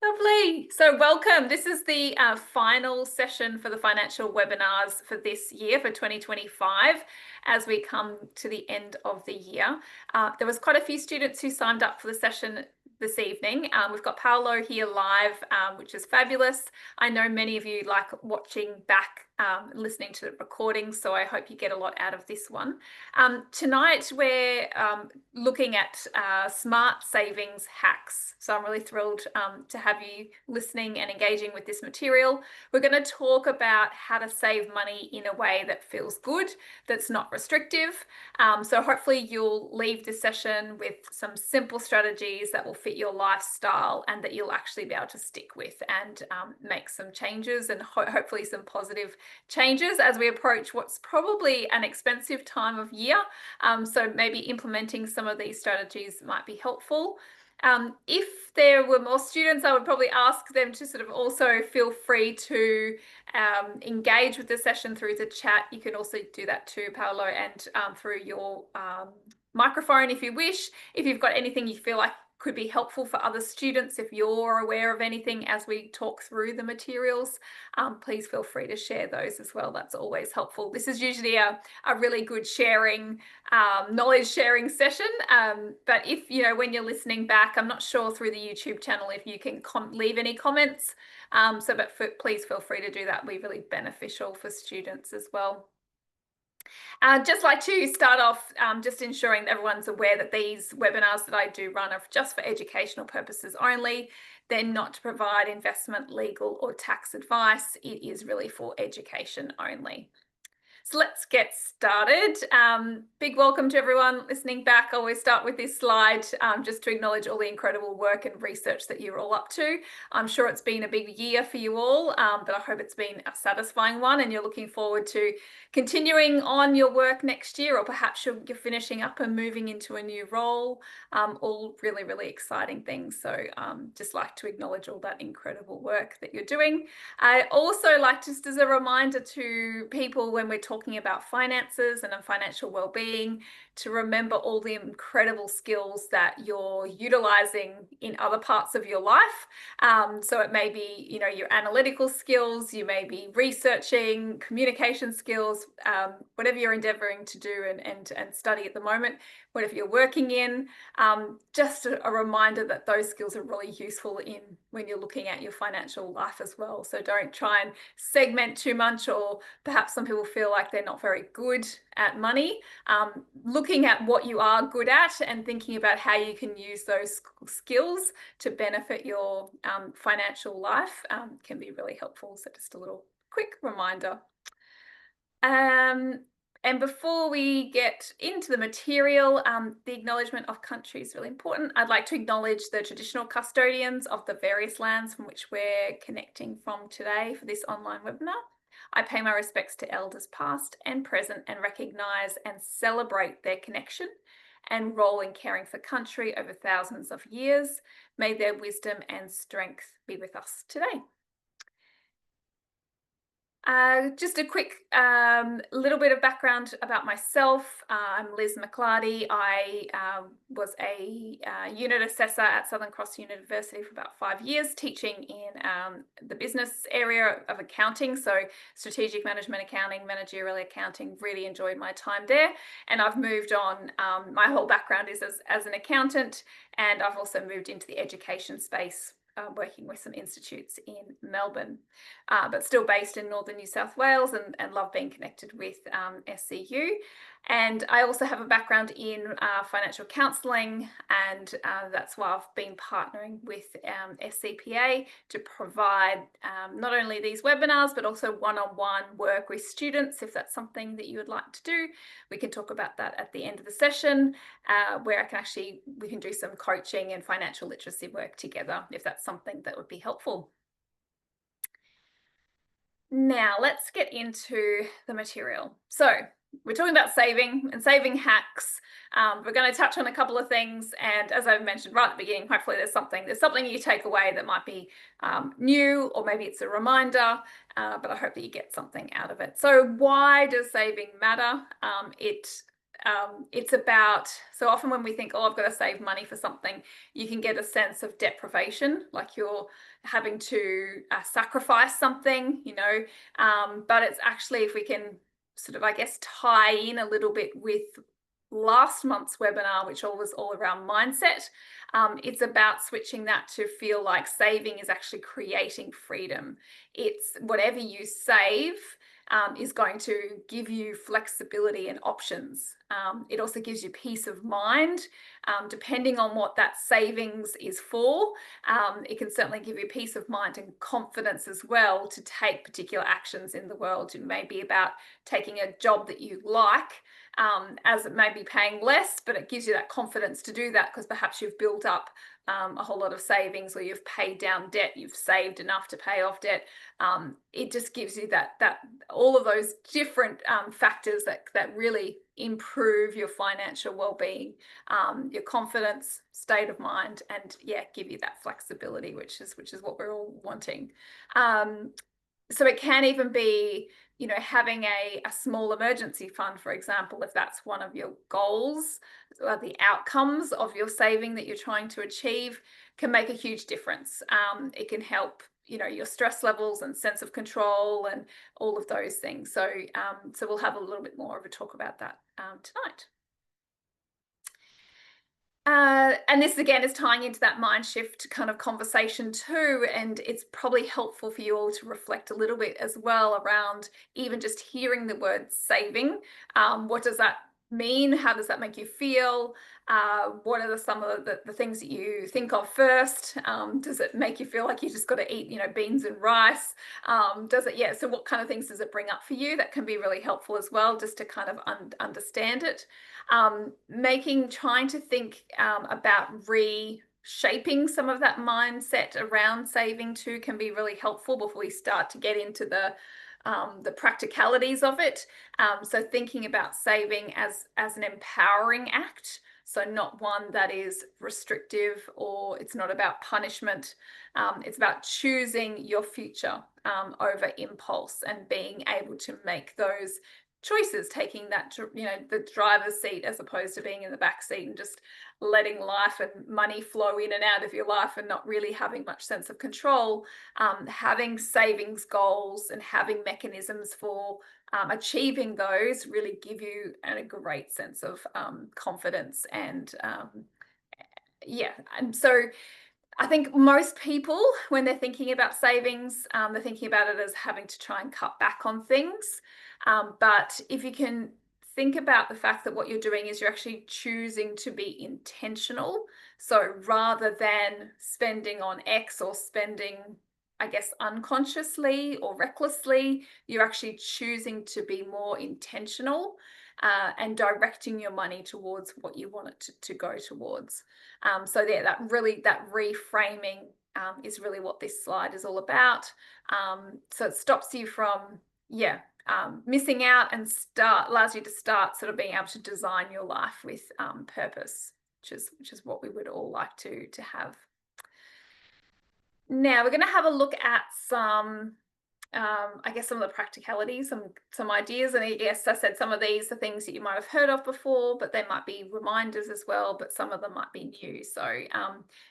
Lovely. So welcome. This is the final session for the financial webinars for this year, for 2025, as we come to the end of the year. There was quite a few students who signed up for the session this evening. We've got Paolo here live, which is fabulous. I know many of you like watching back, listening to the recording, so I hope you get a lot out of this one. Tonight we're looking at smart savings hacks. So I'm really thrilled to have you listening and engaging with this material. We're going to talk about how to save money in a way that feels good, that's not restrictive. So hopefully you'll leave this session with some simple strategies that will fit your lifestyle and that you'll actually be able to stick with and make some changes and hopefully some positive changes as we approach what's probably an expensive time of year. So maybe implementing some of these strategies might be helpful. If there were more students, I would probably ask them to sort of also feel free to engage with the session through the chat. You can also do that too, Paolo, and through your microphone if you wish. If you've got anything you feel like could be helpful for other students, if you're aware of anything as we talk through the materials, please feel free to share those as well. That's always helpful. This is usually a really good sharing, knowledge sharing session. But if, when you're listening back, I'm not sure through the YouTube channel if you can leave any comments. Please feel free to do that. It'll be really beneficial for students as well. Just like to start off just ensuring that everyone's aware that these webinars that I do run are just for educational purposes only. They're not to provide investment, legal or tax advice. It is really for education only. So let's get started. Big welcome to everyone listening back. I always start with this slide just to acknowledge all the incredible work and research that you're all up to. I'm sure it's been a big year for you all, but I hope it's been a satisfying one and you're looking forward to continuing on your work next year, or perhaps you're finishing up and moving into a new role. All really, really exciting things. So just like to acknowledge all that incredible work that you're doing. I also like, just as a reminder to people when we're talking about finances and financial well-being, to remember all the incredible skills that you're utilizing in other parts of your life. So it may be, your analytical skills, you may be researching, communication skills, whatever you're endeavoring to do and study at the moment, whatever you're working in. Just a reminder that those skills are really useful when you're looking at your financial life as well. So don't try and segment too much, or perhaps some people feel like they're not very good at money. Looking at what you are good at and thinking about how you can use those skills to benefit your financial life can be really helpful. So just a little quick reminder. And before we get into the material, the acknowledgement of country is really important. I'd like to acknowledge the traditional custodians of the various lands from which we're connecting from today for this online webinar. I pay my respects to elders past and present and recognise and celebrate their connection and role in caring for country over thousands of years. May their wisdom and strength be with us today. Just a quick little bit of background about myself. I'm Liz McLardy. I was a unit assessor at Southern Cross University for about 5 years, teaching in the business area of accounting, so strategic management accounting, managerial accounting. Really enjoyed my time there, and I've moved on. My whole background is as an accountant, and I've also moved into the education space, working with some institutes in Melbourne, but still based in northern New South Wales, and love being connected with SCU. And I also have a background in financial counselling, and that's why I've been partnering with SCPA to provide not only these webinars, but also one-on-one work with students. If that's something that you would like to do, we can talk about that at the end of the session, where we can do some coaching and financial literacy work together, if that's something that would be helpful. Now let's get into the material. So we're talking about saving and saving hacks. We're going to touch on a couple of things, and as I mentioned right at the beginning, hopefully there's something you take away that might be new, or maybe it's a reminder, but I hope that you get something out of it. So why does saving matter? it's about, so often when we think, oh, I've got to save money for something, you can get a sense of deprivation, like you're having to sacrifice something, but it's actually, if we can sort of, I guess, tie in a little bit with last month's webinar, which was all around mindset, it's about switching that to feel like saving is actually creating freedom. It's whatever you save is going to give you flexibility and options. It also gives you peace of mind, depending on what that savings is for. It can certainly give you peace of mind and confidence as well to take particular actions in the world. It may be about taking a job that you like, as it may be paying less, but it gives you that confidence to do that because perhaps you've built up a whole lot of savings, or you've paid down debt, you've saved enough to pay off debt. It just gives you that all of those different factors that really improve your financial well-being, your confidence, state of mind, and give you that flexibility, which is what we're all wanting. So it can even be, having a small emergency fund, for example, if that's one of your goals, the outcomes of your saving that you're trying to achieve can make a huge difference. It can help, your stress levels and sense of control and all of those things. So, so we'll have a little bit more of a talk about that tonight. And this again is tying into that mind shift kind of conversation too, and it's probably helpful for you all to reflect a little bit as well around even just hearing the word saving. What does that mean? How does that make you feel? What are some of the things that you think of first? Does it make you feel like you just got to eat, beans and rice? So what kind of things does it bring up for you? That can be really helpful as well, just to kind of understand it. Trying to think about reshaping some of that mindset around saving too can be really helpful before we start to get into the practicalities of it. So thinking about saving as an empowering act, so not one that is restrictive, or it's not about punishment. It's about choosing your future over impulse and being able to make those choices, taking that, the driver's seat as opposed to being in the back seat and just letting life and money flow in and out of your life and not really having much sense of control. Having savings goals and having mechanisms for achieving those really give you a great sense of confidence and and so I think most people, when they're thinking about savings, they're thinking about it as having to try and cut back on things. But if you can think about the fact that what you're doing is you're actually choosing to be intentional. So rather than spending on X or spending, I guess, unconsciously or recklessly, you're actually choosing to be more intentional and directing your money towards what you want it to go towards. So that reframing is really what this slide is all about. So it stops you from, missing out and allows you to start sort of being able to design your life with purpose, which is what we would all like to have. Now we're going to have a look at some some of the practicalities, some ideas, and I said some of these are things that you might have heard of before, but they might be reminders as well, but some of them might be new. So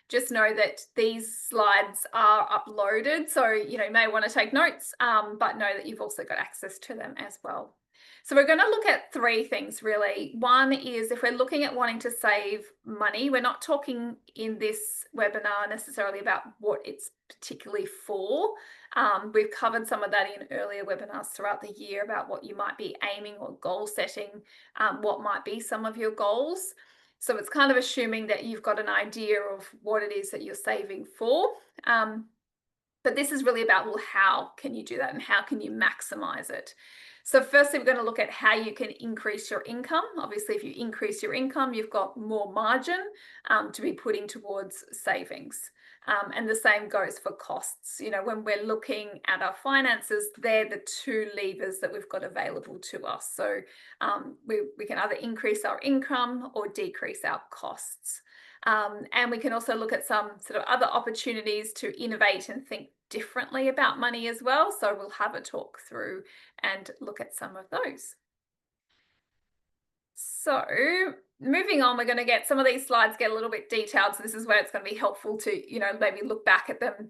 just know that these slides are uploaded, so you may want to take notes, but know that you've also got access to them as well. So we're going to look at three things really. One is, if we're looking at wanting to save money, we're not talking in this webinar necessarily about what it's particularly for. We've covered some of that in earlier webinars throughout the year about what you might be aiming or goal setting, what might be some of your goals. So it's kind of assuming that you've got an idea of what it is that you're saving for. But this is really about, well, how can you do that and how can you maximize it? So firstly, we're going to look at how you can increase your income. Obviously, if you increase your income, you've got more margin to be putting towards savings. And the same goes for costs. When we're looking at our finances, they're the two levers that we've got available to us. So we can either increase our income or decrease our costs. And we can also look at some sort of other opportunities to innovate and think differently about money as well. So we'll have a talk through and look at some of those. So moving on, we're going to get some of these slides get a little bit detailed. So this is where it's going to be helpful to, maybe look back at them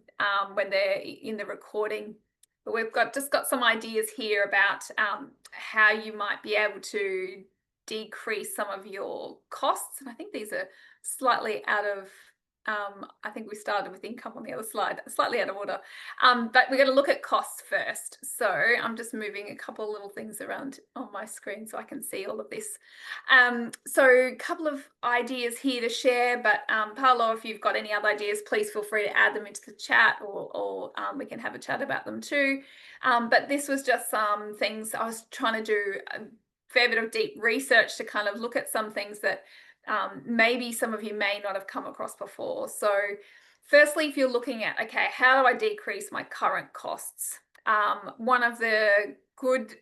when they're in the recording. But we've just got some ideas here about how you might be able to decrease some of your costs. And I think these are slightly out of, I think we started with income on the other slide, slightly out of order. But we're going to look at costs first. So I'm just moving a couple of little things around on my screen so I can see all of this. So a couple of ideas here to share, but Paolo, if you've got any other ideas, please feel free to add them into the chat, or we can have a chat about them too. But this was just some things I was trying to do a fair bit of deep research to kind of look at some things that maybe some of you may not have come across before. So firstly, if you're looking at, okay, how do I decrease my current costs? One of the good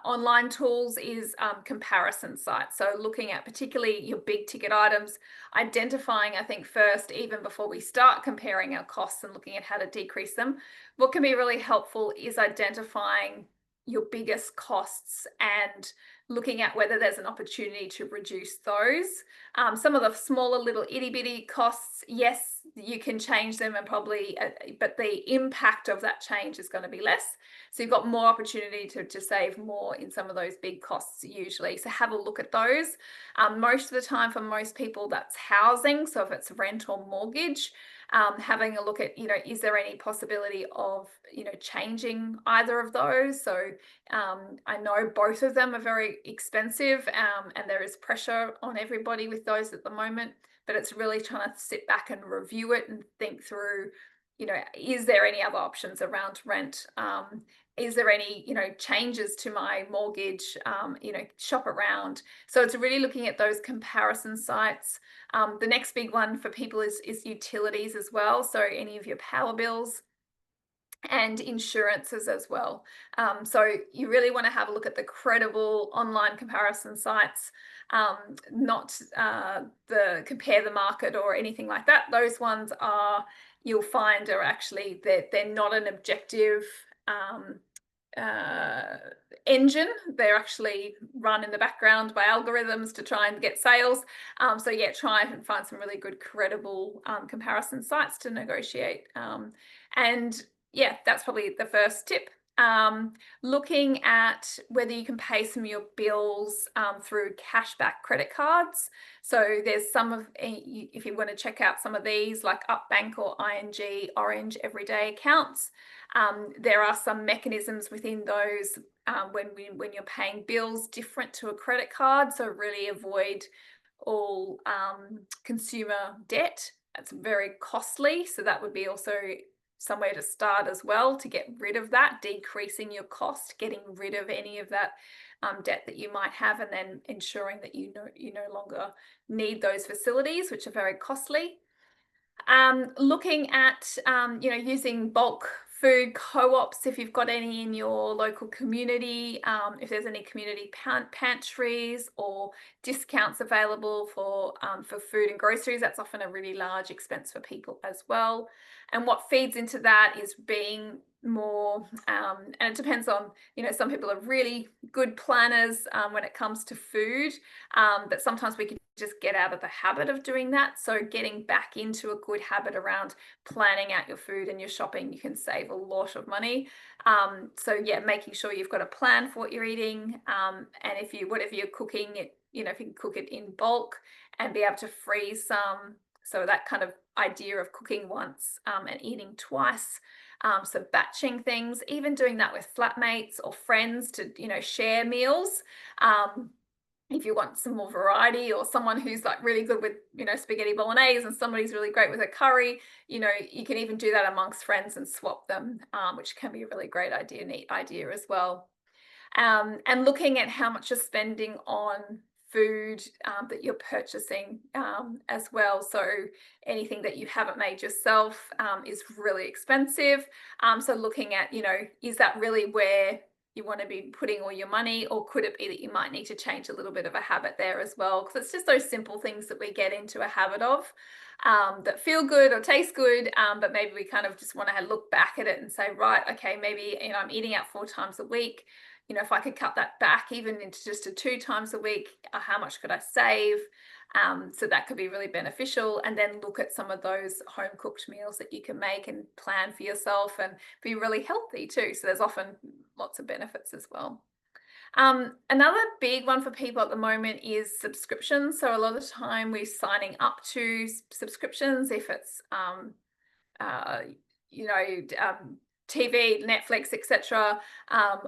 online tools is comparison sites. So looking at particularly your big ticket items, identifying, I think first, even before we start comparing our costs and looking at how to decrease them, what can be really helpful is identifying your biggest costs and looking at whether there's an opportunity to reduce those. Some of the smaller little itty bitty costs, yes, you can change them and probably, but the impact of that change is going to be less. So you've got more opportunity to save more in some of those big costs usually. So have a look at those. Most of the time for most people, that's housing. So if it's rent or mortgage, having a look at, is there any possibility of, changing either of those? So I know both of them are very expensive, and there is pressure on everybody with those at the moment, but it's really trying to sit back and review it and think through, is there any other options around rent? Is there any, changes to my mortgage, shop around. So it's really looking at those comparison sites. The next big one for people is utilities as well. So any of your power bills and insurances as well. So you really want to have a look at the credible online comparison sites, not the Compare the Market or anything like that. Those ones you'll find are actually, they're not an objective engine. They're actually run in the background by algorithms to try and get sales. So yeah, try and find some really good credible comparison sites to negotiate. And yeah, that's probably the first tip. Looking at whether you can pay some of your bills through cashback credit cards. So there's some of, if you want to check out some of these, like Upbank or ING, Orange Everyday accounts. There are some mechanisms within those when you're paying bills different to a credit card. So really avoid all consumer debt. It's very costly. So that would be also somewhere to start as well, to get rid of that, decreasing your cost, getting rid of any of that debt that you might have, and then ensuring that you no longer need those facilities, which are very costly. Looking at using bulk food co-ops, if you've got any in your local community, if there's any community pantries or discounts available for food and groceries, that's often a really large expense for people as well. And what feeds into that is being more, and it depends on, some people are really good planners when it comes to food, but sometimes we can just get out of the habit of doing that. So getting back into a good habit around planning out your food and your shopping, you can save a lot of money. So yeah, making sure you've got a plan for what you're eating, and whatever you're cooking, if you can cook it in bulk and be able to freeze some. So that kind of idea of cooking once and eating twice. So batching things, even doing that with flatmates or friends to, share meals. If you want some more variety, or someone who's like really good with, spaghetti bolognese and somebody's really great with a curry, you can even do that amongst friends and swap them, which can be a really great idea, neat idea as well. And looking at how much you're spending on food that you're purchasing as well. So anything that you haven't made yourself is really expensive. So looking at, is that really where you want to be putting all your money, or could it be that you might need to change a little bit of a habit there as well? Because it's just those simple things that we get into a habit of that feel good or taste good, but maybe we kind of just want to look back at it and say, right, okay, maybe I'm eating out 4 times a week. if I could cut that back even into just 2 times a week, how much could I save? So that could be really beneficial. And then look at some of those home cooked meals that you can make and plan for yourself and be really healthy too. So there's often lots of benefits as well. Another big one for people at the moment is subscriptions. So a lot of the time we're signing up to subscriptions, if it's uh, TV, Netflix, etc.,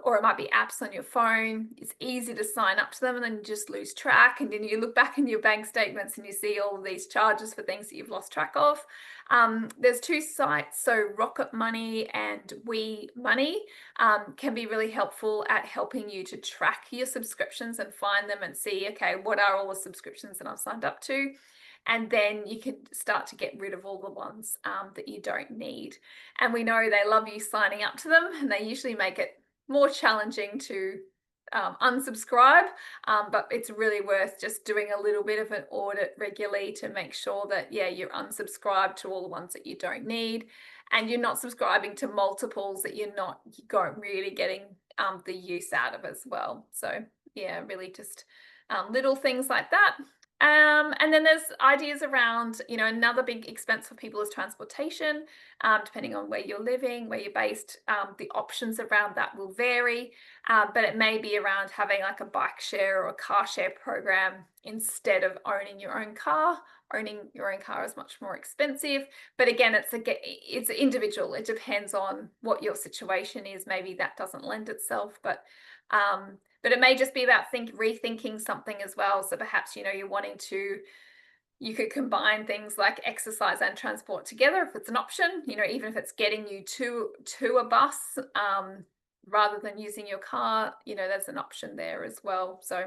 or it might be apps on your phone. It's easy to sign up to them and then you just lose track. And then you look back in your bank statements and you see all these charges for things that you've lost track of. There's 2 sites, so Rocket Money and We Money can be really helpful at helping you to track your subscriptions and find them and see, okay, what are all the subscriptions that I've signed up to? And then you can start to get rid of all the ones that you don't need. And we know they love you signing up to them, and they usually make it more challenging to unsubscribe, but it's really worth just doing a little bit of an audit regularly to make sure that, yeah, you're unsubscribed to all the ones that you don't need, and you're not subscribing to multiples that you're really getting the use out of as well. So yeah, really just little things like that. And then there's ideas around, another big expense for people is transportation. Depending on where you're living, where you're based, the options around that will vary, but it may be around having like a bike share or a car share program instead of owning your own car. Owning your own car is much more expensive, but again, it's individual. It depends on what your situation is. Maybe that doesn't lend itself, but it may just be about rethinking something as well. So perhaps, you could combine things like exercise and transport together if it's an option, even if it's getting you to a bus rather than using your car, there's an option there as well. So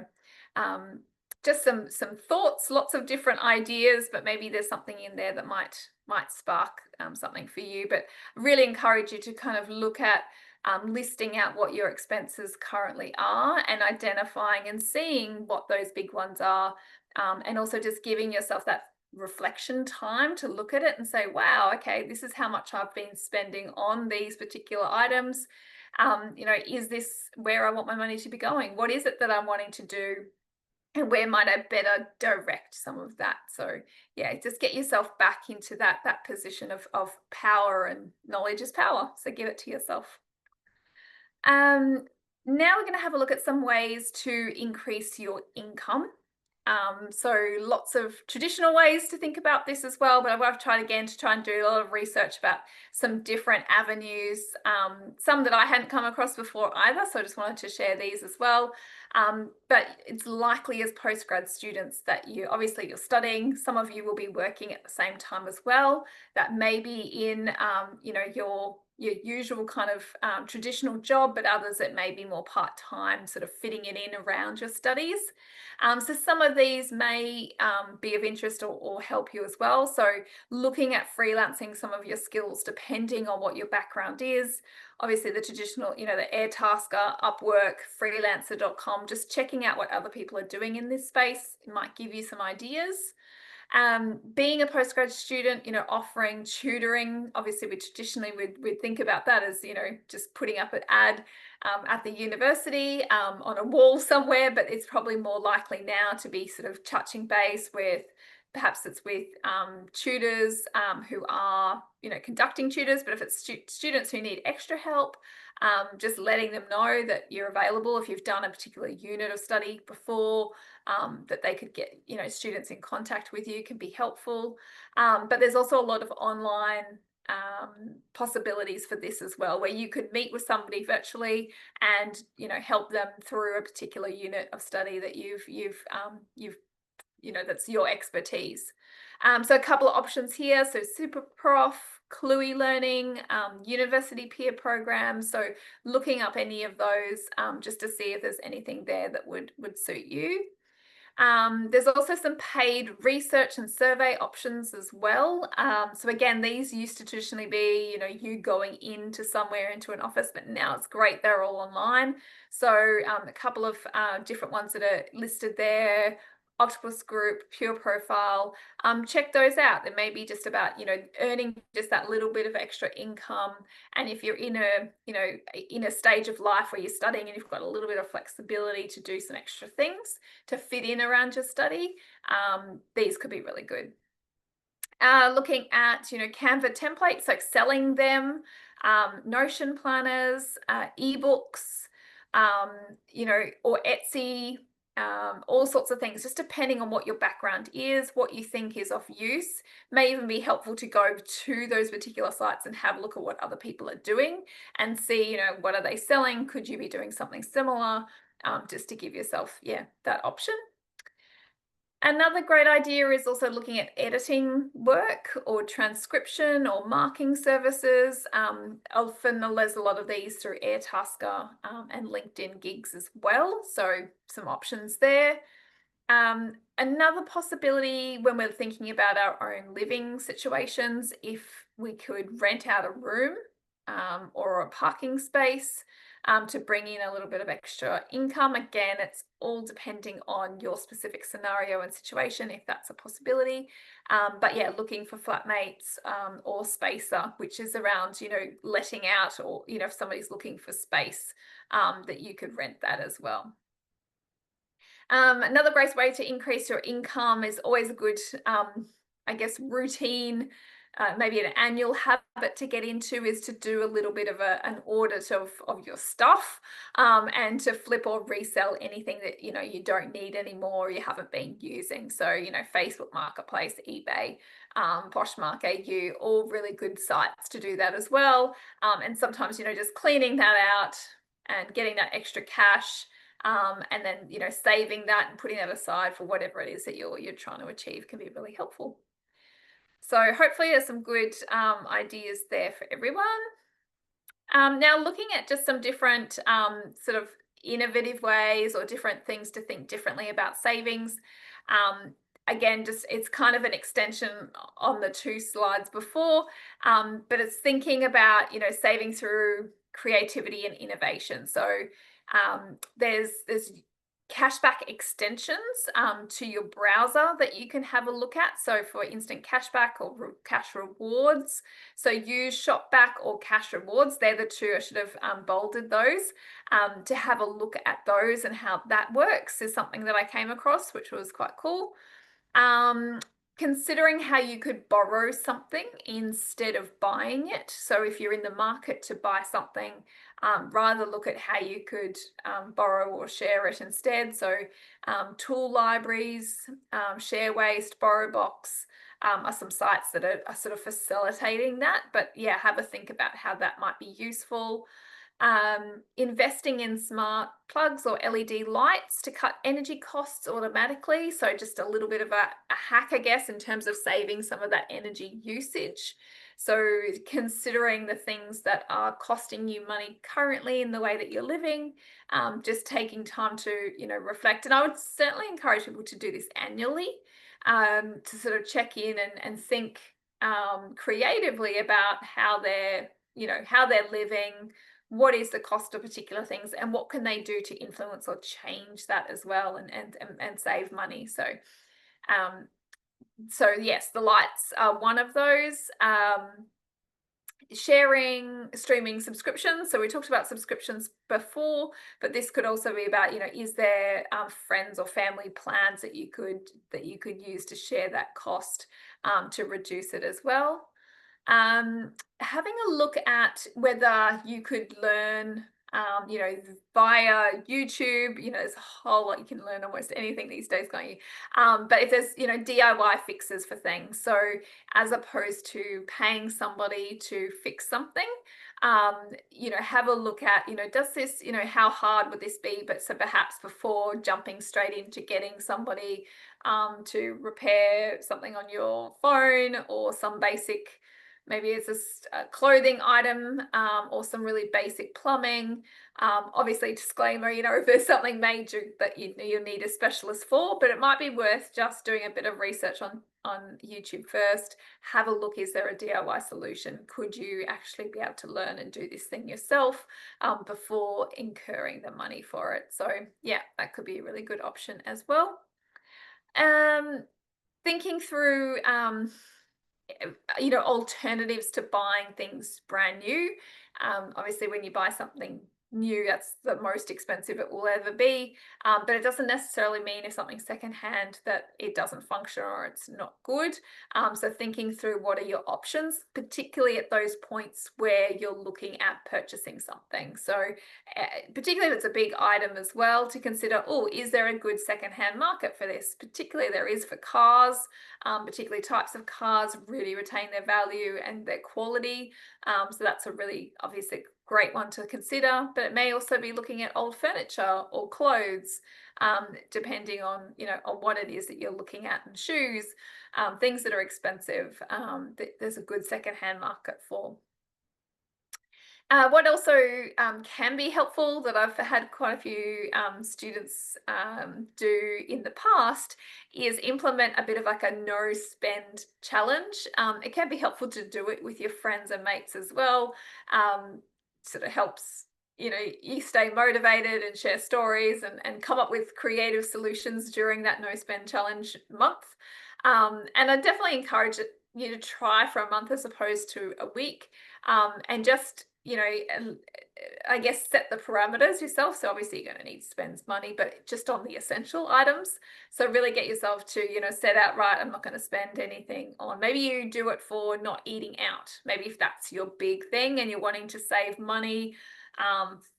just some thoughts, lots of different ideas, but maybe there's something in there that might spark something for you. But I really encourage you to kind of look at listing out what your expenses currently are and identifying and seeing what those big ones are, and also just giving yourself that reflection time to look at it and say, wow, okay, this is how much I've been spending on these particular items. Is this where I want my money to be going? What is it that I'm wanting to do? And where might I better direct some of that? So yeah, just get yourself back into that position of power, and knowledge is power. So give it to yourself. Now we're going to have a look at some ways to increase your income. So lots of traditional ways to think about this as well, but I've tried again to try and do a lot of research about some different avenues, some that I hadn't come across before either, so I just wanted to share these as well. But it's likely as postgrad students that you're studying. Some of you will be working at the same time as well. That may be in your usual kind of traditional job, but others it may be more part-time, sort of fitting it in around your studies. So some of these may be of interest or help you as well. So looking at freelancing some of your skills depending on what your background is. Obviously the traditional, the Airtasker, Upwork, freelancer.com, just checking out what other people are doing in this space. It might give you some ideas. Being a postgrad student, offering tutoring, obviously we'd think about that as, just putting up an ad at the university on a wall somewhere, but it's probably more likely now to be sort of touching base with, perhaps it's with tutors who are, conducting tutors, but if it's students who need extra help, just letting them know that you're available if you've done a particular unit of study before, that they could get, students in contact with you can be helpful. But there's also a lot of online possibilities for this as well, where you could meet with somebody virtually and, help them through a particular unit of study that you've that's your expertise. So a couple of options here. So SuperProf, Cluey Learning, university peer programs. So looking up any of those just to see if there's anything there that would suit you. There's also some paid research and survey options as well. So again, these used to traditionally be, you going into an office, but now it's great, they're all online. So a couple of different ones that are listed there. Octopus Group, Pure Profile, check those out. They may be just about, earning just that little bit of extra income. And if you're in a stage of life where you're studying and you've got a little bit of flexibility to do some extra things to fit in around your study, these could be really good. Looking at, Canva templates, like selling them, Notion planners, ebooks, or Etsy, all sorts of things, just depending on what your background is, what you think is of use. May even be helpful to go to those particular sites and have a look at what other people are doing and see, what are they selling? Could you be doing something similar? Just to give yourself, that option. Another great idea is also looking at editing work or transcription or marking services. Often there's a lot of these through Airtasker and LinkedIn gigs as well. So some options there. Another possibility when we're thinking about our own living situations, if we could rent out a room or a parking space to bring in a little bit of extra income. Again, it's all depending on your specific scenario and situation, if that's a possibility. But yeah, looking for flatmates or spacer, which is around, letting out, or, if somebody's looking for space, that you could rent that as well. Another great way to increase your income is always a good, routine, maybe an annual habit to get into, is to do a little bit of an audit of your stuff, and to flip or resell anything that, you don't need anymore, or you haven't been using. So, Facebook Marketplace, eBay, Poshmark AU, all really good sites to do that as well. And sometimes, just cleaning that out and getting that extra cash, and then, saving that and putting that aside for whatever it is that you're trying to achieve can be really helpful. So hopefully there's some good ideas there for everyone. Now, looking at just some different sort of innovative ways or different things to think differently about savings. Again, just it's kind of an extension on the 2 slides before, but it's thinking about, saving through creativity and innovation. So there's cashback extensions to your browser that you can have a look at. So for instant cashback or cash rewards, so use Shopback or cash rewards. They're the 2, I should have bolded those. To have a look at those and how that works is something that I came across, which was quite cool. Considering how you could borrow something instead of buying it. So if you're in the market to buy something, rather look at how you could borrow or share it instead. So tool libraries, Sharewaste, BorrowBox are some sites that are sort of facilitating that. But yeah, have a think about how that might be useful. Investing in smart plugs or LED lights to cut energy costs automatically. So just a little bit of a hack, I guess, in terms of saving some of that energy usage. So considering the things that are costing you money currently in the way that you're living, just taking time to, reflect. And I would certainly encourage people to do this annually, to sort of check in and think creatively about how they're living, what is the cost of particular things, and what can they do to influence or change that as well, and save money. So yes, the lights are one of those. Sharing, streaming subscriptions. So we talked about subscriptions before, but this could also be about, is there friends or family plans that you could use to share that cost, to reduce it as well. Having a look at whether you could learn, via YouTube. There's a whole lot you can learn, almost anything these days, can't you? But if there's, DIY fixes for things, so as opposed to paying somebody to fix something, have a look at, does this, how hard would this be? But so perhaps before jumping straight into getting somebody to repair something on your phone, or some basic, maybe it's a clothing item, or some really basic plumbing. Obviously, disclaimer, if there's something major that you need a specialist for, but it might be worth just doing a bit of research on YouTube first. Have a look, is there a DIY solution? Could you actually be able to learn and do this thing yourself before incurring the money for it? So yeah, that could be a really good option as well. Thinking through alternatives to buying things brand new. Obviously, when you buy something new, that's the most expensive it will ever be. But it doesn't necessarily mean if something's secondhand that it doesn't function or it's not good. So thinking through what are your options, particularly at those points where you're looking at purchasing something. So particularly if it's a big item as well, to consider, oh, is there a good secondhand market for this? Particularly there is for cars. Particularly types of cars really retain their value and their quality. So that's a really obviously great one to consider, but it may also be looking at old furniture or clothes, depending on, on what it is that you're looking at, and shoes, things that are expensive, there's a good secondhand market for. What also can be helpful that I've had quite a few students do in the past is implement a bit of like a no spend challenge. It can be helpful to do it with your friends and mates as well. Sort of helps, you stay motivated and share stories and come up with creative solutions during that no spend challenge month. And I definitely encourage you to try for a month as opposed to a week, and just I guess set the parameters yourself. So obviously you're going to need to spend money, but just on the essential items. So really get yourself to, set out, right, I'm not going to spend anything on, maybe you do it for not eating out. Maybe if that's your big thing and you're wanting to save money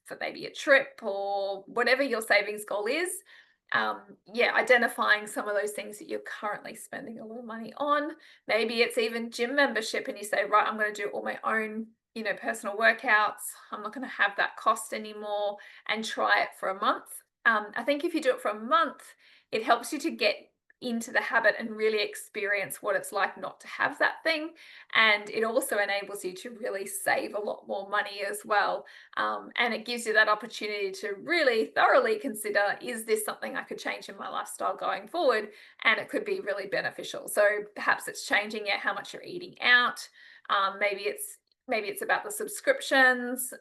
for maybe a trip or whatever your savings goal is. Identifying some of those things that you're currently spending a lot of money on. Maybe it's even gym membership and you say, right, I'm going to do all my own personal workouts. I'm not going to have that cost anymore, and try it for a month. I think if you do it for a month, it helps you to get into the habit and really experience what it's like not to have that thing. And it also enables you to really save a lot more money as well. And it gives you that opportunity to really thoroughly consider, is this something I could change in my lifestyle going forward? And it could be really beneficial. So perhaps it's changing how much you're eating out. Maybe it's about the subscriptions,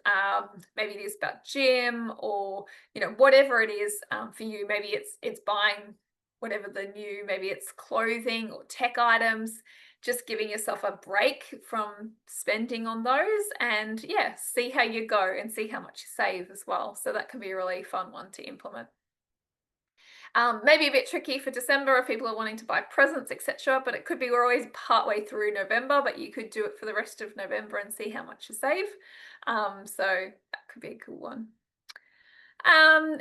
maybe it is about gym, or whatever it is for you. Maybe it's buying whatever the new, maybe it's clothing or tech items, just giving yourself a break from spending on those, and see how you go and see how much you save as well. So that can be a really fun one to implement. Maybe a bit tricky for December if people are wanting to buy presents, etc. But it could be, we're always partway through November, but you could do it for the rest of November and see how much you save. So that could be a cool one.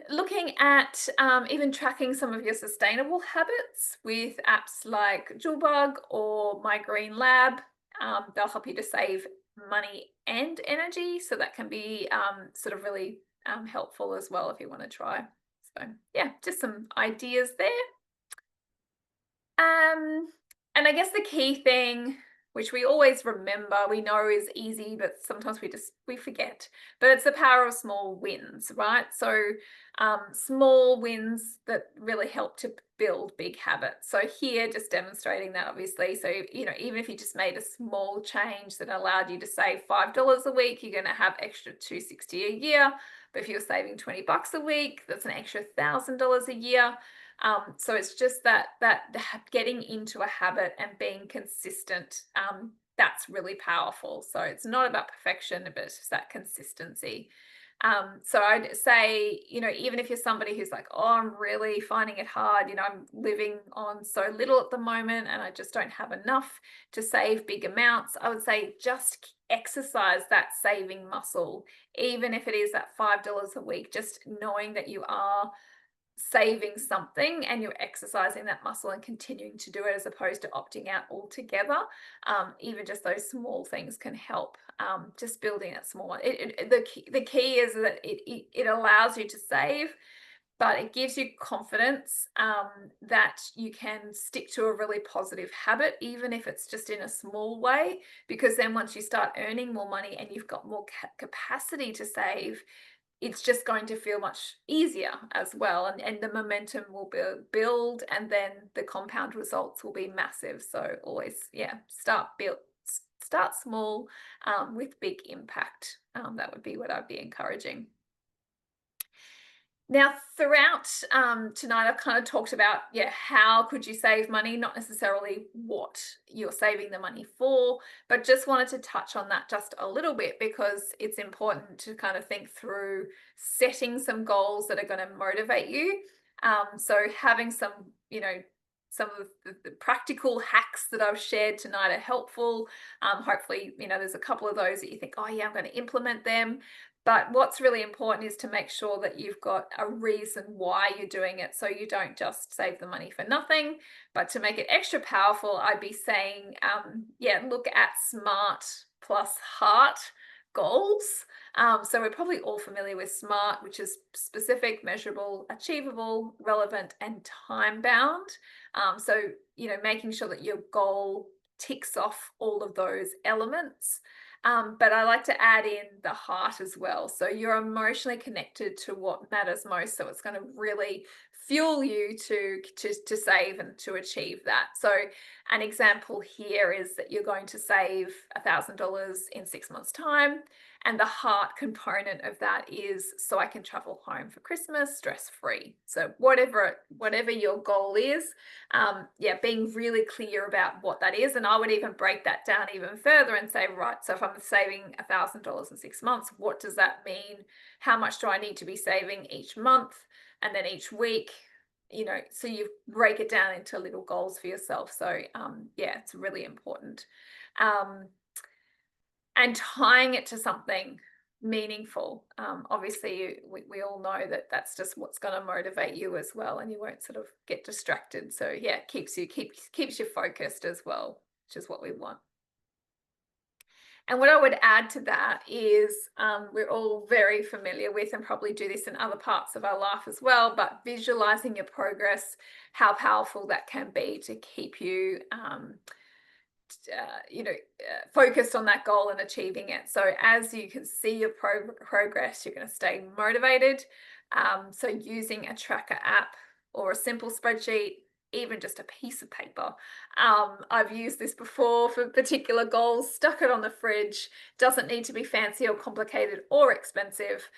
Looking at even tracking some of your sustainable habits with apps like Jewelbug or My Green Lab. They'll help you to save money and energy. So that can be sort of really helpful as well if you want to try. So just some ideas there. And I guess the key thing, which we always remember, we know is easy, but sometimes we forget, but it's the power of small wins, right? So small wins that really help to build big habits. So here, just demonstrating that, obviously. So, even if you just made a small change that allowed you to save $5 a week, you're going to have extra $260 a year. But if you're saving $20 a week, that's an extra $1,000 a year. So it's just that getting into a habit and being consistent, that's really powerful. So it's not about perfection, but it's just that consistency. So I'd say, even if you're somebody who's like, oh, I'm really finding it hard, I'm living on so little at the moment and I just don't have enough to save big amounts, I would say just exercise that saving muscle, even if it is that $5 a week, just knowing that you are saving something and you're exercising that muscle and continuing to do it as opposed to opting out altogether. Even just those small things can help. Just building that small one. The key is that it allows you to save, but it gives you confidence that you can stick to a really positive habit, even if it's just in a small way, because then once you start earning more money and you've got more capacity to save, it's just going to feel much easier as well. And the momentum will build, and then the compound results will be massive. So always, start small with big impact. That would be what I'd be encouraging. Now, throughout tonight, I've kind of talked about, how could you save money? Not necessarily what you're saving the money for, but just wanted to touch on that just a little bit because it's important to kind of think through setting some goals that are going to motivate you. So having some, some of the practical hacks that I've shared tonight are helpful. Hopefully, there's a couple of those that you think, oh yeah, I'm going to implement them. But what's really important is to make sure that you've got a reason why you're doing it. So you don't just save the money for nothing, but to make it extra powerful, I'd be saying, look at SMART plus heart goals. So we're probably all familiar with SMART, which is specific, measurable, achievable, relevant, and time bound. So, making sure that your goal ticks off all of those elements. But I like to add in the heart as well. So you're emotionally connected to what matters most. So it's going to really fuel you to save and to achieve that. So an example here is that you're going to save $1,000 in 6 months' time. And the heart component of that is so I can travel home for Christmas stress-free. So whatever your goal is, being really clear about what that is. And I would even break that down even further and say, right, so if I'm saving $1,000 in 6 months, what does that mean? How much do I need to be saving each month and then each week? So you break it down into little goals for yourself. So it's really important. And tying it to something meaningful. Obviously, we all know that that's just what's going to motivate you as well, and you won't sort of get distracted. So it keeps you focused as well, which is what we want. And what I would add to that is we're all very familiar with and probably do this in other parts of our life as well, but visualizing your progress, how powerful that can be to keep you focused on that goal and achieving it. So as you can see your progress, you're going to stay motivated. So using a tracker app or a simple spreadsheet, even just a piece of paper. I've used this before for particular goals, stuck it on the fridge. Doesn't need to be fancy or complicated or expensive.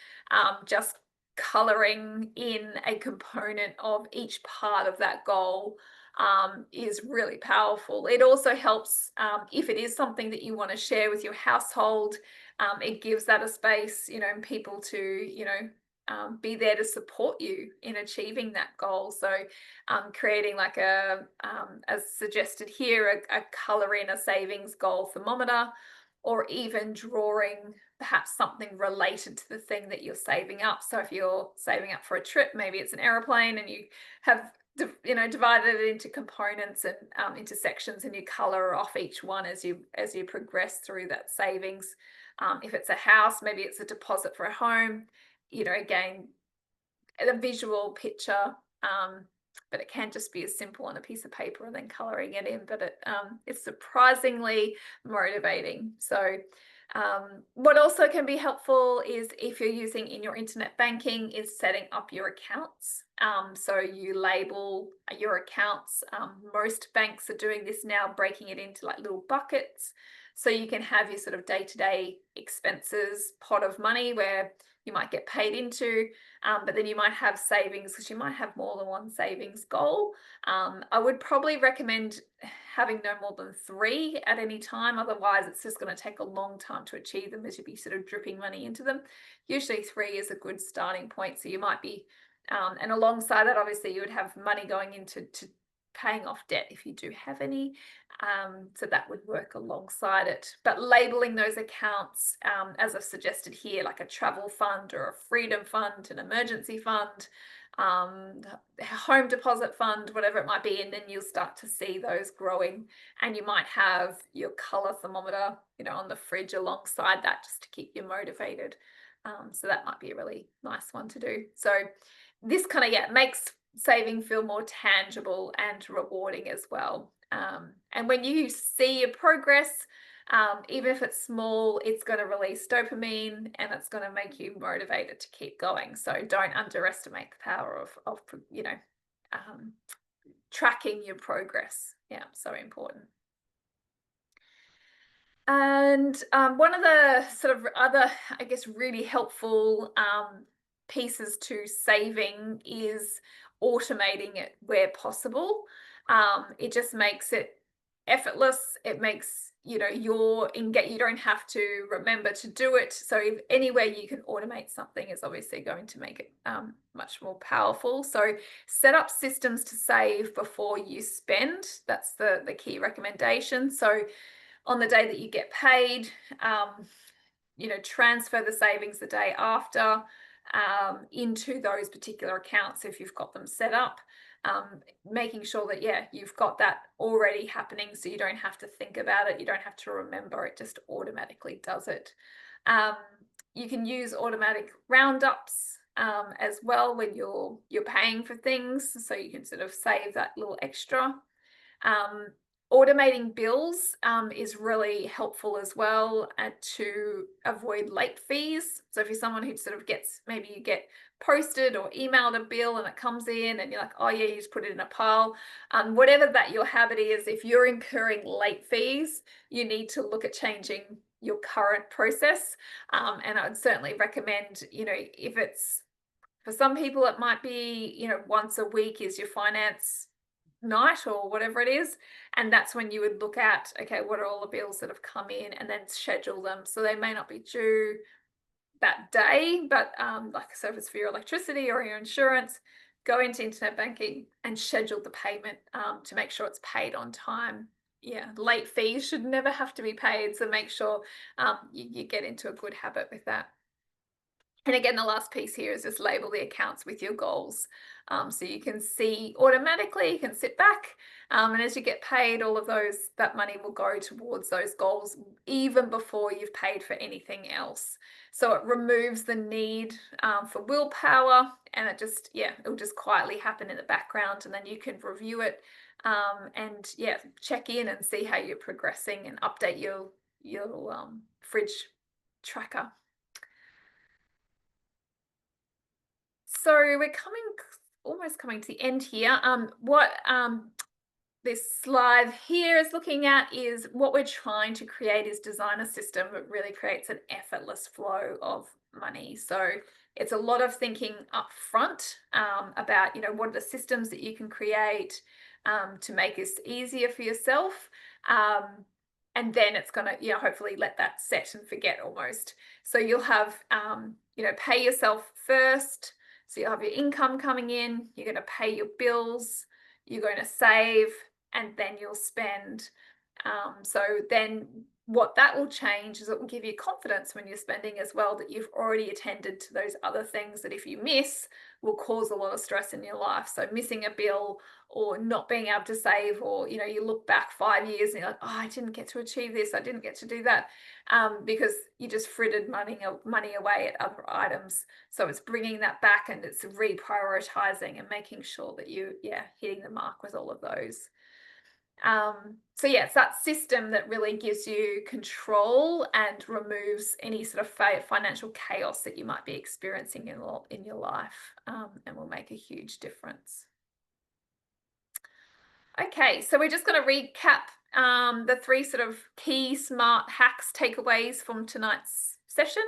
Just coloring in a component of each part of that goal is really powerful. It also helps if it is something that you want to share with your household. It gives that a space, and people to, be there to support you in achieving that goal. So creating like as suggested here, a color in a savings goal thermometer, or even drawing perhaps something related to the thing that you're saving up. So if you're saving up for a trip, maybe it's an aeroplane, and you have divided it into components and into sections, and you color off each one as you progress through that savings. If it's a house, maybe it's a deposit for a home. Again, a visual picture, but it can just be as simple on a piece of paper and then coloring it in. But it's surprisingly motivating. So what also can be helpful is if you're using in your internet banking is setting up your accounts. So you label your accounts. Most banks are doing this now, breaking it into like little buckets. So you can have your sort of day-to-day expenses pot of money where you might get paid into, but then you might have savings because you might have more than one savings goal. I would probably recommend having no more than 3 at any time. Otherwise, it's just going to take a long time to achieve them as you'd be sort of dripping money into them. Usually 3 is a good starting point. So you might be, and alongside that, obviously, you would have money going into paying off debt if you do have any. So that would work alongside it. But labeling those accounts, as I've suggested here, like a travel fund or a freedom fund, an emergency fund, home deposit fund, whatever it might be, and then you'll start to see those growing. And you might have your color thermometer, on the fridge alongside that, just to keep you motivated. So that might be a really nice one to do. So this kind of makes saving feel more tangible and rewarding as well. And when you see your progress, even if it's small, it's going to release dopamine and it's going to make you motivated to keep going. So don't underestimate the power of tracking your progress. Yeah, so important. And one of the sort of other, I guess, really helpful pieces to saving is automating it where possible. It just makes it effortless. It makes, you don't have to remember to do it. So if anywhere you can automate something is obviously going to make it much more powerful. So set up systems to save before you spend. That's the key recommendation. So on the day that you get paid, transfer the savings the day after into those particular accounts if you've got them set up. Making sure that, you've got that already happening so you don't have to think about it. You don't have to remember. It just automatically does it. You can use automatic roundups as well when you're paying for things, so you can sort of save that little extra. Automating bills is really helpful as well to avoid late fees. So if you're someone who sort of maybe you get posted or emailed a bill and it comes in and you're like, oh yeah, you just put it in a pile. Whatever that your habit is, if you're incurring late fees, you need to look at changing your current process. And I would certainly recommend, if it's, for some people, it might be, once a week is your finance night or whatever it is, and that's when you would look at, okay, what are all the bills that have come in, and then schedule them. So they may not be due that day, but so if it's for your electricity or your insurance, go into internet banking and schedule the payment to make sure it's paid on time. Late fees should never have to be paid, so make sure you get into a good habit with that. And again, the last piece here is just label the accounts with your goals. So you can see automatically, you can sit back, and as you get paid, all of that money will go towards those goals even before you've paid for anything else. So it removes the need for willpower, and it'll just quietly happen in the background, and then you can review it and check in and see how you're progressing and update your fridge tracker. So we're almost coming to the end here. What this slide here is looking at is what we're trying to create is design a system that really creates an effortless flow of money. So it's a lot of thinking up front about, what are the systems that you can create to make this easier for yourself. And then it's going to, hopefully let that set and forget almost. So you'll have, pay yourself first. So you'll have your income coming in, you're going to pay your bills, you're going to save, and then you'll spend. So then what that will change is it will give you confidence when you're spending as well, that you've already attended to those other things that if you miss will cause a lot of stress in your life. So missing a bill or not being able to save, or you look back 5 years and you're like, oh, I didn't get to achieve this, I didn't get to do that, because you just frittered money away at other items. So it's bringing that back and it's reprioritizing and making sure that you hitting the mark with all of those. So it's that system that really gives you control and removes any sort of financial chaos that you might be experiencing in your life, and will make a huge difference. Okay, so we're just going to recap the 3 sort of key smart hacks takeaways from tonight's session.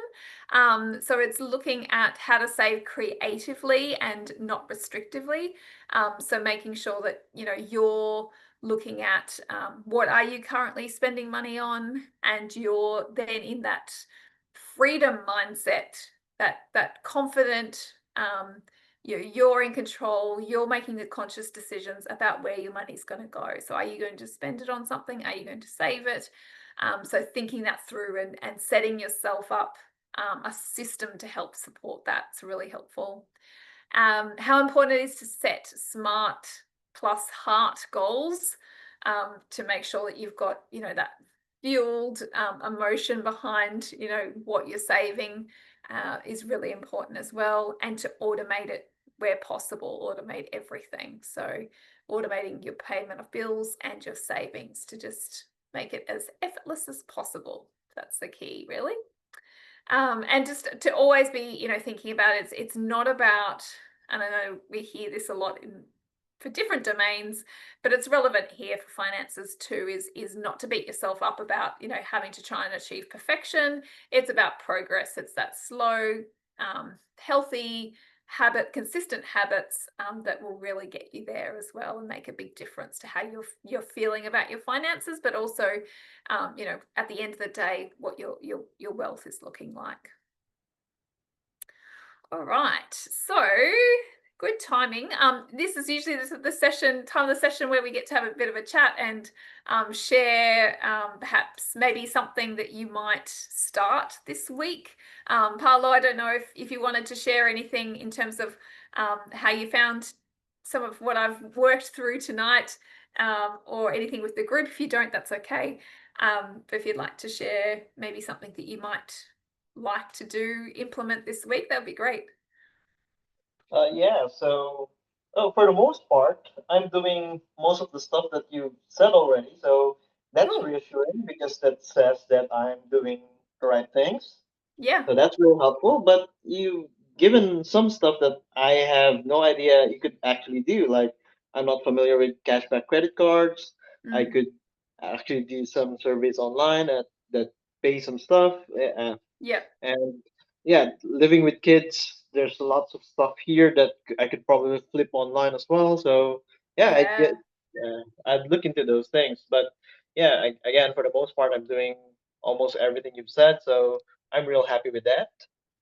So it's looking at how to save creatively and not restrictively. So making sure that you're looking at what are you currently spending money on, and you're then in that freedom mindset, that confident, you're in control, you're making the conscious decisions about where your money's going to go. So are you going to spend it on something? Are you going to save it? So thinking that through and setting yourself up a system to help support that's really helpful. How important it is to set SMART plus heart goals to make sure that you've got that fueled emotion behind what you're saving is really important as well, and to automate it where possible, automate everything. So automating your payment of bills and your savings to just make it as effortless as possible. That's the key, really. And just to always be thinking about it, it's not about, and I know we hear this a lot for different domains, but it's relevant here for finances too, is not to beat yourself up about having to try and achieve perfection. It's about progress. It's that slow, healthy consistent habits that will really get you there as well and make a big difference to how you're feeling about your finances, but also, at the end of the day, what your wealth is looking like. All right, so good timing. This is usually the time of the session where we get to have a bit of a chat and share perhaps maybe something that you might start this week. Paolo, I don't know if you wanted to share anything in terms of how you found some of what I've worked through tonight, or anything with the group. If you don't, that's okay. But if you'd like to share maybe something that you might like to implement this week, that would be great. Yeah, so for the most part, I'm doing most of the stuff that you've said already. So that's Cool. reassuring because that says that I'm doing the right things. Yeah. So that's really helpful. But you've given some stuff that I have no idea you could actually do. Like I'm not familiar with cashback credit cards. I Mm. could actually do some surveys online that pay some stuff. Yeah. And yeah, living with kids, there's lots of stuff here that I could probably flip online as well. So yeah, Yeah. I'd look into those things. But yeah, again, for the most part, I'm doing almost everything you've said. So I'm real happy with that.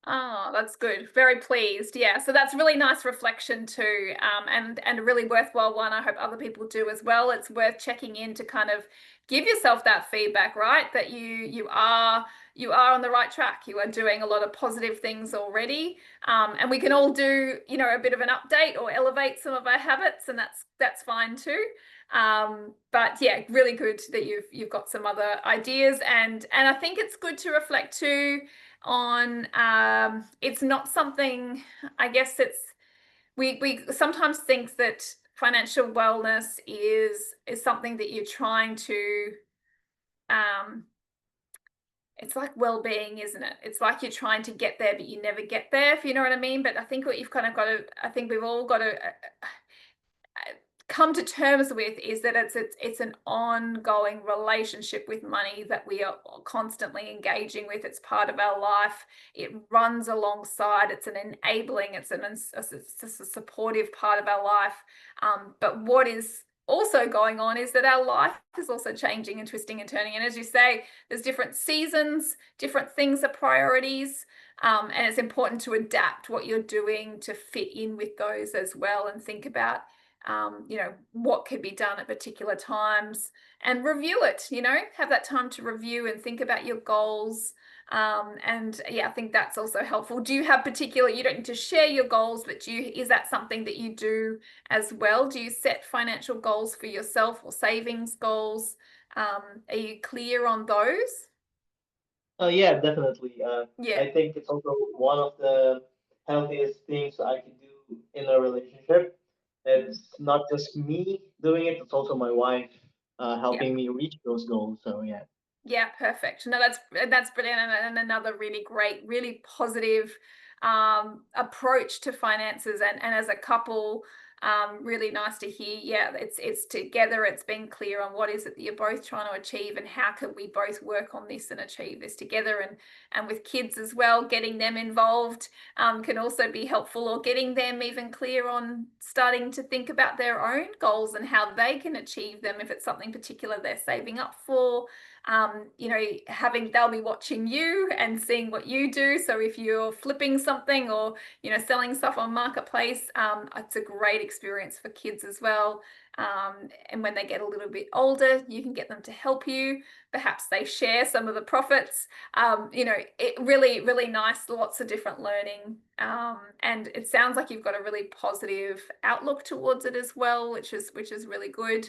Oh, that's good. Very pleased. Yeah. So that's really nice reflection too. And a really worthwhile one. I hope other people do as well. It's worth checking in to kind of give yourself that feedback, right? That you are on the right track. You are doing a lot of positive things already. And we can all do, a bit of an update or elevate some of our habits, and that's fine too. But yeah, really good that you've got some other ideas, and I think it's good to reflect too on, it's not something, I guess we sometimes think that financial wellness is something that you're trying to, um it's like well-being, isn't it? It's like you're trying to get there but you never get there, if you know what I mean. But I think what you've kind of got to, I think we've all got to come to terms with is that it's an ongoing relationship with money that we are constantly engaging with. It's part of our life. It runs alongside. It's an enabling. It's just a supportive part of our life. But what is also going on is that our life is also changing and twisting and turning. And as you say, there's different seasons, different things are priorities. And it's important to adapt what you're doing to fit in with those as well, and think about what could be done at particular times, and review it, have that time to review and think about your goals. And yeah, I think that's also helpful. Do you have you don't need to share your goals, but is that something that you do as well? Do you set financial goals for yourself or savings goals? Are you clear on those? Yeah, definitely. Yeah. I think it's also one of the healthiest things I can do in a relationship. Mm. It's not just me doing it; it's also my wife Yeah. helping me reach those goals. So yeah. Yeah, perfect. No, that's brilliant, and another really great, really positive approach to finances, and as a couple, really nice to hear. Yeah, it's together. It's being clear on what is it that you're both trying to achieve, and how can we both work on this and achieve this together. And with kids as well, getting them involved can also be helpful, or getting them even clear on starting to think about their own goals and how they can achieve them if it's something particular they're saving up for. They'll be watching you and seeing what you do. So if you're flipping something, or selling stuff on marketplace, it's a great experience for kids as well. And when they get a little bit older, you can get them to help you. Perhaps they share some of the profits. It really nice, lots of different learning. And it sounds like you've got a really positive outlook towards it as well, which is really good.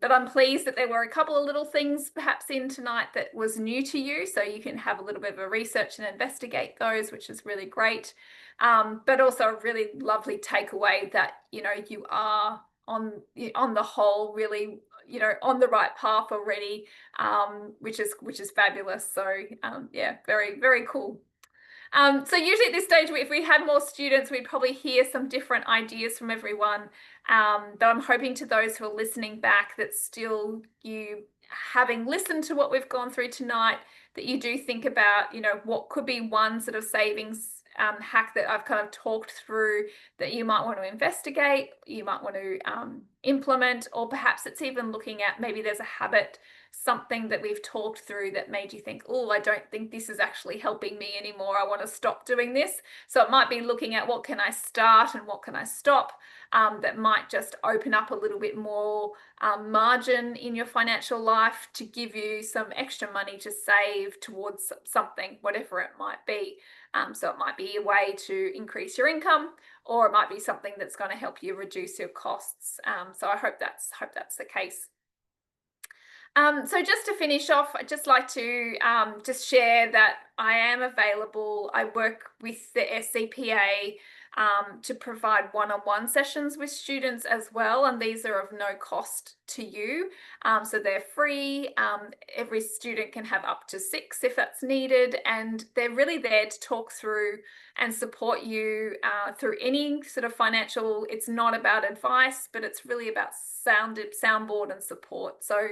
But I'm pleased that there were a couple of little things perhaps in tonight that was new to you, so you can have a little bit of a research and investigate those, which is really great. But also a really lovely takeaway that you are on the whole really on the right path already, which is fabulous. So yeah, very very cool. So usually at this stage, if we had more students, we'd probably hear some different ideas from everyone. But I'm hoping to those who are listening back that still, you having listened to what we've gone through tonight, that you do think about, what could be one sort of savings hack that I've kind of talked through that you might want to investigate, you might want to implement, or perhaps it's even looking at maybe there's a habit, something that we've talked through that made you think, oh, I don't think this is actually helping me anymore. I want to stop doing this. So it might be looking at what can I start and what can I stop. That might just open up a little bit more margin in your financial life to give you some extra money to save towards something, whatever it might be. So it might be a way to increase your income, or it might be something that's going to help you reduce your costs. So I hope that's the case. So just to finish off, I'd just like to just share that I am available. I work with the SCPA to provide one-on-one sessions with students as well, and these are of no cost to you. So they're free. Every student can have up to 6 if that's needed, and they're really there to talk through and support you through any sort of financial. It's not about advice, but it's really about soundboard and support. So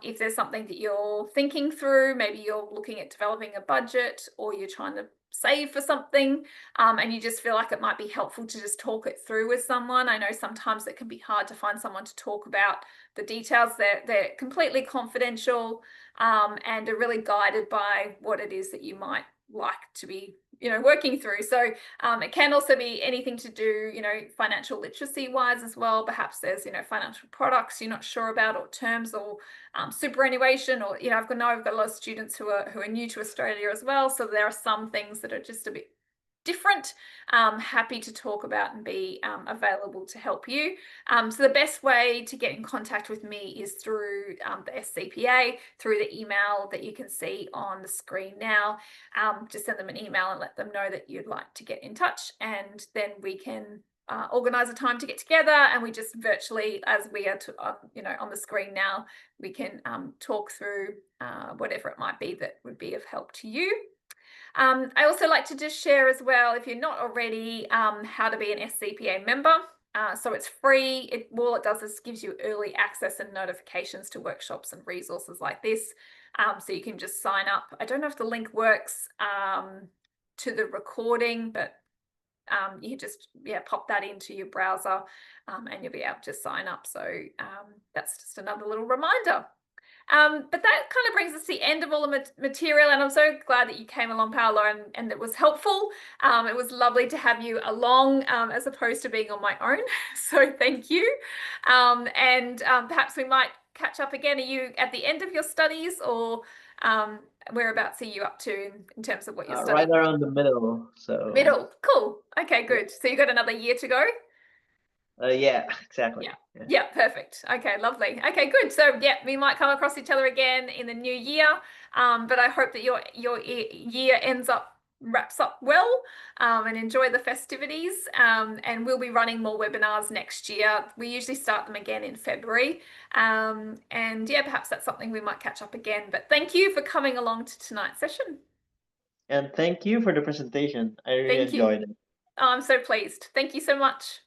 if there's something that you're thinking through, maybe you're looking at developing a budget, or you're trying to save for something, and you just feel like it might be helpful to just talk it through with someone. I know sometimes it can be hard to find someone to talk about the details. They're completely confidential, and are really guided by what it is that you might like to be working through. So it can also be anything to do financial literacy wise as well. Perhaps there's financial products you're not sure about, or terms, or superannuation, or I've got a lot of students who are new to Australia as well, so there are some things that are just a bit different. Happy to talk about and be available to help you. So the best way to get in contact with me is through the SCPA, through the email that you can see on the screen now. Just send them an email and let them know that you'd like to get in touch, and then we can organize a time to get together, and we just virtually, as we are on the screen now, we can talk through whatever it might be that would be of help to you. I also like to just share as well, if you're not already, how to be an SCPA member. So it's free. All it does is gives you early access and notifications to workshops and resources like this. So you can just sign up. I don't know if the link works to the recording, but you just pop that into your browser, and you'll be able to sign up. So that's just another little reminder. But that kind of brings us to the end of all the material, and I'm so glad that you came along, Paolo, and it was helpful. It was lovely to have you along as opposed to being on my own. So thank you. And perhaps we might catch up again. Are you at the end of your studies, or whereabouts are you up to in terms of what you're studying? Right around the middle. So middle. Cool. Okay, good. So you got another year to go? Yeah, exactly. Yeah, perfect. Okay, lovely. Okay, good. So yeah, we might come across each other again in the new year, but I hope that your year wraps up well, and enjoy the festivities, and we'll be running more webinars next year. We usually start them again in February, and yeah, perhaps that's something we might catch up again. But thank you for coming along to tonight's session. And thank you for the presentation. I really enjoyed it. Oh, I'm so pleased. Thank you so much.